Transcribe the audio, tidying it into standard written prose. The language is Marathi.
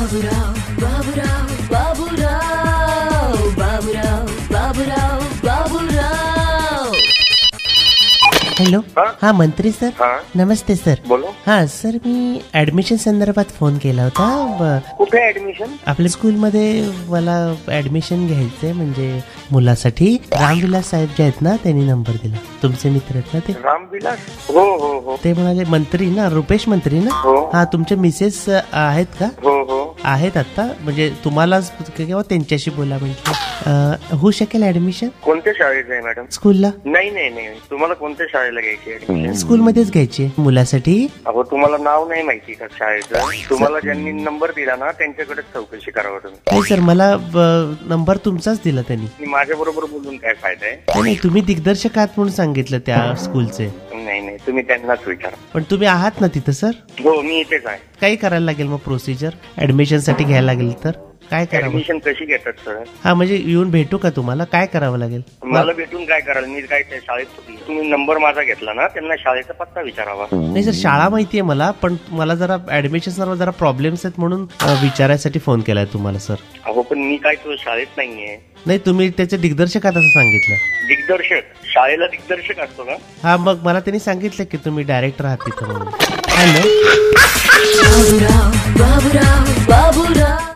बाबूराव बाबूराव बाबूराव बाबूराव बाबूराव बाबूराव. हॅलो. हा मंत्री सर. नमस्ते सर. बोलो. हा सर, मी ऍडमिशन संदर्भात फोन केला होता. कुठे ऍडमिशन? आपल्या स्कूलमध्ये मला ऍडमिशन घ्यायचंय, म्हणजे मुलासाठी. रामविलास साहेब जे आहेत ना, त्यांनी नंबर दिला. तुमचे मित्र आहेत ना ते? रामविलास? हो हो हो. ते म्हणाले मंत्री ना, रुपेश मंत्री ना. हो. हा, तुमचे मिसेस आहेत का? हो हो आहेत आता, म्हणजे तुम्हालाच किंवा त्यांच्याशी बोला म्हटलं. होऊ शकेल ऍडमिशन? कोणत्या शाळेत आहे मॅडम? स्कूलला. नाही नाही नाही, तुम्हाला कोणत्या शाळेला घ्यायची ऍडमिशन? स्कूलमध्येच घ्यायची मुलासाठी. अहो, तुम्हाला नाव नाही माहिती का शाळेचं? तुम्हाला ज्यांनी नंबर दिला ना, त्यांच्याकडेच चौकशी करावं तुम्ही. नाही सर, मला नंबर तुमचाच दिला त्यांनी. माझ्या बरोबर बोलून काय फायदा आहे? नाही, तुम्ही दिग्दर्शक आहात म्हणून सांगितलं त्या स्कूलचे. नाही नाही, तुम्ही त्यांनाच विचारा. पण तुम्ही आहात ना तिथं सर? हो, मी इथेच आहे. काही करायला लागेल मग प्रोसिजर ऍडमिशन साठी घ्यायला लागेल तर काय करावं? ऍडमिशन कशी घेतात सर? हा, म्हणजे येऊन भेटू का तुम्हाला? काय करावं लागेल? मला भेटून काय कराल? मी काय त्या शाळेत होती. तुम्ही नंबर माझा घेतला ना, त्यांना शाळेचा पत्ता विचारावा. नाही सर, शाळा माहितीये मला, पण मला जरा ऍडमिशन सर्व जरा प्रॉब्लेम्स आहेत म्हणून विचारायसाठी फोन केलाय तुम्हाला सर. अहो, पण मी काय तो शाळेत नाहीये. नाही, तुम्ही त्याचे दिग्दर्शक आहात असं सांगितलं. दिग्दर्शक? शाळेला दिग्दर्शक असतो का? हा, मग मला त्यांनी सांगितलं की तुम्ही डायरेक्टर आहात तिथं म्हणून. हॅलो. बाबूराव बाबूराव बाबूराव.